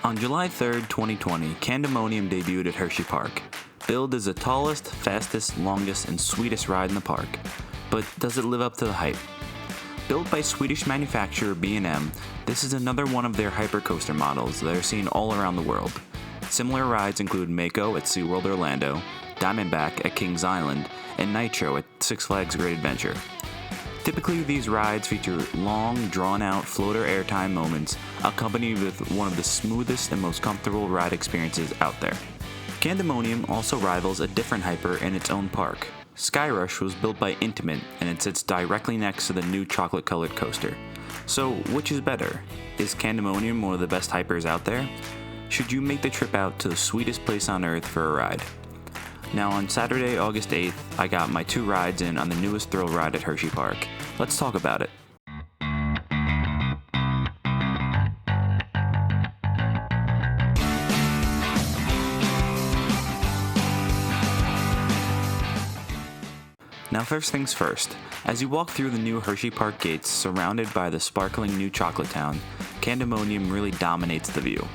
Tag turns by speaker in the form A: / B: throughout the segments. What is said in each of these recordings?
A: On July 3rd, 2020, Candymonium debuted at HersheyPark. Billed as the tallest, fastest, longest, and sweetest ride in the park. But does it live up to the hype? Built by Swedish manufacturer B&M, this is another one of their hypercoaster models that are seen all around the world. Similar rides include Mako at SeaWorld Orlando, Diamondback at Kings Island, and Nitro at Six Flags Great Adventure. Typically, these rides feature long, drawn-out floater airtime moments accompanied with one of the smoothest and most comfortable ride experiences out there. Candymonium also rivals a different hyper in its own park. Skyrush was built by Intimate, and it sits directly next to the new chocolate-colored coaster. So, which is better? Is Candymonium one of the best hypers out there? Should you make the trip out to the sweetest place on earth for a ride? Now on Saturday, August 8th, I got my 2 rides in on the newest thrill ride at HersheyPark. Let's talk about it. Now first things first, as you walk through the new HersheyPark gates surrounded by the sparkling new chocolate town, Candymonium really dominates the view.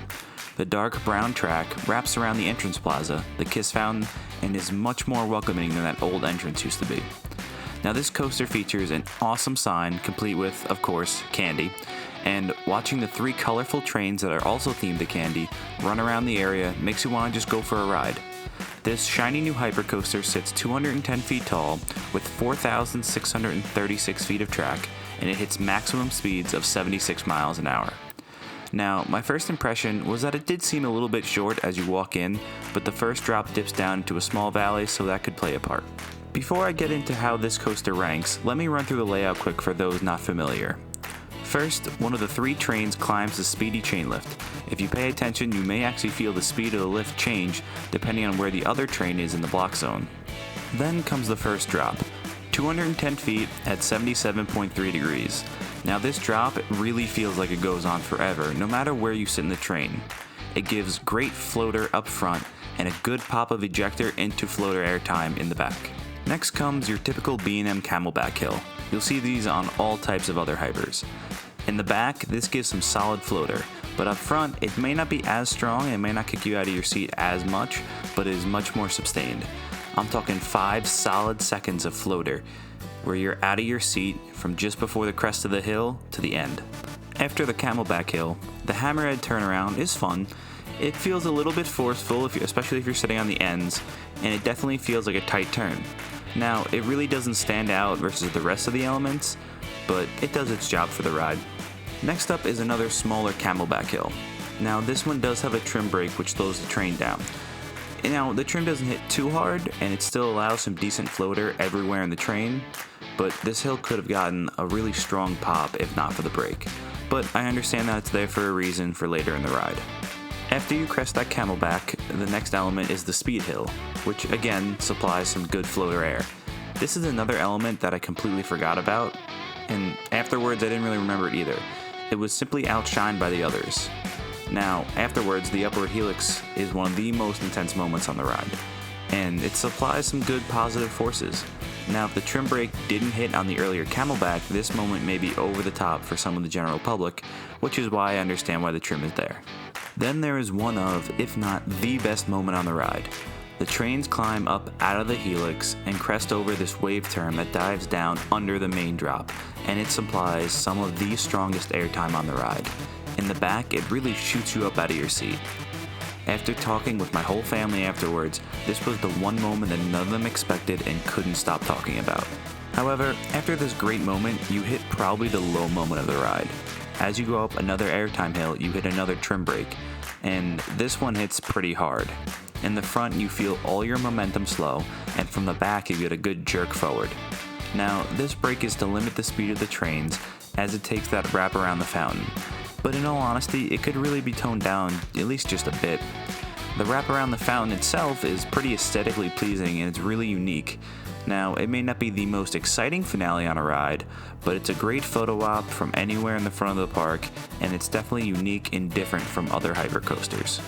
A: The dark brown track wraps around the entrance plaza, the Kiss Fountain, and is much more welcoming than that old entrance used to be. Now this coaster features an awesome sign complete with, of course, candy, and watching the 3 colorful trains that are also themed to candy run around the area makes you want to just go for a ride. This shiny new hypercoaster sits 210 feet tall with 4,636 feet of track, and it hits maximum speeds of 76 miles an hour. Now, my first impression was that it did seem a little bit short as you walk in, but the first drop dips down into a small valley, so that could play a part. Before I get into how this coaster ranks, let me run through the layout quick for those not familiar. First, one of the 3 trains climbs the speedy chain lift. If you pay attention, you may actually feel the speed of the lift change depending on where the other train is in the block zone. Then comes the first drop, 210 feet at 77.3 degrees. Now this drop really feels like it goes on forever, no matter where you sit in the train. It gives great floater up front and a good pop of ejector into floater airtime in the back. Next comes your typical B&M Camelback Hill. You'll see these on all types of other hypers. In the back, this gives some solid floater, but up front, it may not be as strong and may not kick you out of your seat as much, but is much more sustained. I'm talking 5 solid seconds of floater, where you're out of your seat from just before the crest of the hill to the end. After the Camelback Hill, the hammerhead turnaround is fun. It feels a little bit forceful, especially if you're sitting on the ends, and it definitely feels like a tight turn. Now, it really doesn't stand out versus the rest of the elements, but it does its job for the ride. Next up is another smaller Camelback Hill. Now, this one does have a trim brake which slows the train down. Now, the trim doesn't hit too hard, and it still allows some decent floater everywhere in the train, but this hill could have gotten a really strong pop if not for the brake. But I understand that it's there for a reason for later in the ride. After you crest that Camelback, the next element is the Speed Hill, which again supplies some good floater air. This is another element that I completely forgot about, and afterwards I didn't really remember it either. It was simply outshined by the others. Now, afterwards, the upward Helix is one of the most intense moments on the ride, and it supplies some good positive forces. Now, if the trim brake didn't hit on the earlier Camelback, this moment may be over the top for some of the general public, which is why I understand why the trim is there. Then there is one of, if not the best moment on the ride. The trains climb up out of the Helix and crest over this wave turn that dives down under the main drop, and it supplies some of the strongest airtime on the ride. In the back, it really shoots you up out of your seat. After talking with my whole family afterwards, this was the one moment that none of them expected and couldn't stop talking about. However, after this great moment, you hit probably the low moment of the ride. As you go up another airtime hill, you hit another trim brake, and this one hits pretty hard. In the front, you feel all your momentum slow, and from the back, you get a good jerk forward. Now, this brake is to limit the speed of the trains, as it takes that wrap around the fountain. But in all honesty, it could really be toned down at least just a bit. The wrap around the fountain itself is pretty aesthetically pleasing and it's really unique. Now, it may not be the most exciting finale on a ride, but it's a great photo op from anywhere in the front of the park, and it's definitely unique and different from other hypercoasters.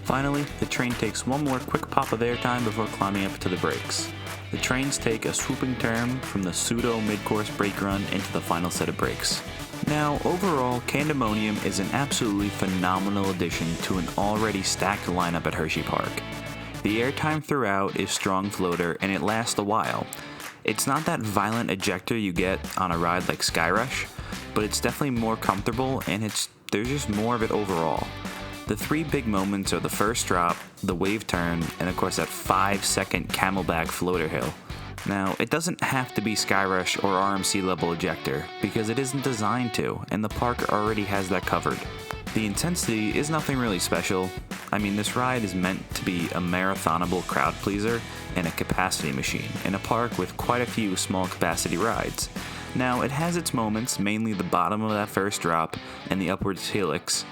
A: Finally, the train takes one more quick pop of airtime before climbing up to the brakes. The trains take a swooping turn from the pseudo mid-course brake run into the final set of brakes. Now, overall, Candymonium is an absolutely phenomenal addition to an already stacked lineup at HersheyPark. The airtime throughout is strong floater and it lasts a while. It's not that violent ejector you get on a ride like Skyrush, but it's definitely more comfortable and there's just more of it overall. The three big moments are the first drop, the wave turn, and of course that 5-second Camelback floater hill. Now, it doesn't have to be Skyrush or RMC level ejector, because it isn't designed to, and the park already has that covered. The intensity is nothing really special. I mean, this ride is meant to be a marathonable crowd pleaser and a capacity machine in a park with quite a few small capacity rides. Now, it has its moments, mainly the bottom of that first drop and the upwards Helix,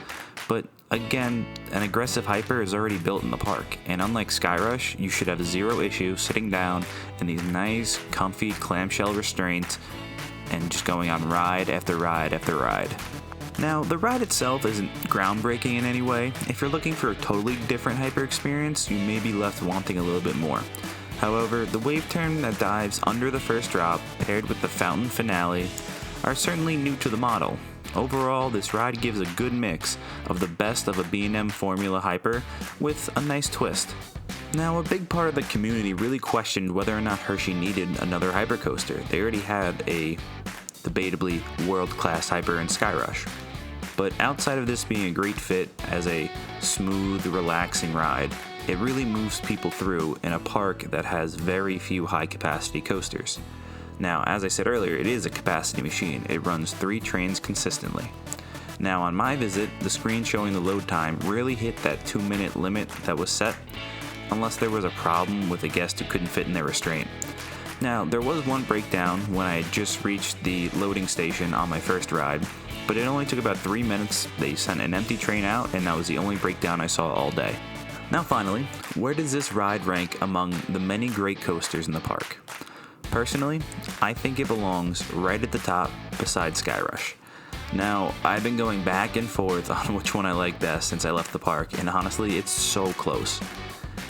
A: but again, an aggressive hyper is already built in the park, and unlike Skyrush, you should have zero issue sitting down in these nice, comfy clamshell restraints and just going on ride after ride after ride. Now, the ride itself isn't groundbreaking in any way. If you're looking for a totally different hyper experience, you may be left wanting a little bit more. However, the wave turn that dives under the first drop, paired with the fountain finale, are certainly new to the model. Overall, this ride gives a good mix of the best of a B&M Formula Hyper with a nice twist. Now, a big part of the community really questioned whether or not Hershey needed another hypercoaster. They already had a debatably world-class hyper in Skyrush. But outside of this being a great fit as a smooth, relaxing ride, it really moves people through in a park that has very few high-capacity coasters. Now, as I said earlier, it is a capacity machine. It runs 3 trains consistently. Now, on my visit, the screen showing the load time really hit that 2-minute limit that was set, unless there was a problem with a guest who couldn't fit in their restraint. Now, there was one breakdown when I had just reached the loading station on my first ride, but it only took about 3 minutes. They sent an empty train out, and that was the only breakdown I saw all day. Now finally, where does this ride rank among the many great coasters in the park? Personally, I think it belongs right at the top beside Skyrush. Now, I've been going back and forth on which one I like best since I left the park, and honestly, it's so close.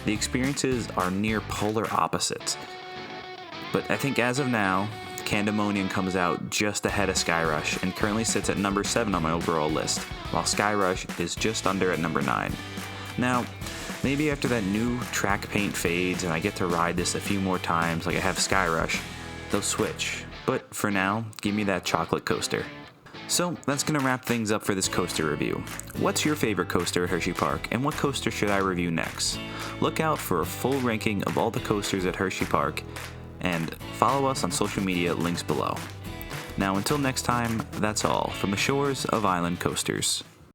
A: The experiences are near polar opposites. But I think as of now, Candymonium comes out just ahead of Skyrush and currently sits at number 7 on my overall list, while Skyrush is just under at number 9. Now, maybe after that new track paint fades and I get to ride this a few more times like I have Skyrush, they'll switch. But for now, give me that chocolate coaster. So that's going to wrap things up for this coaster review. What's your favorite coaster at HersheyPark, and what coaster should I review next? Look out for a full ranking of all the coasters at HersheyPark, and follow us on social media, links below. Now until next time, that's all from the shores of Island Coasters.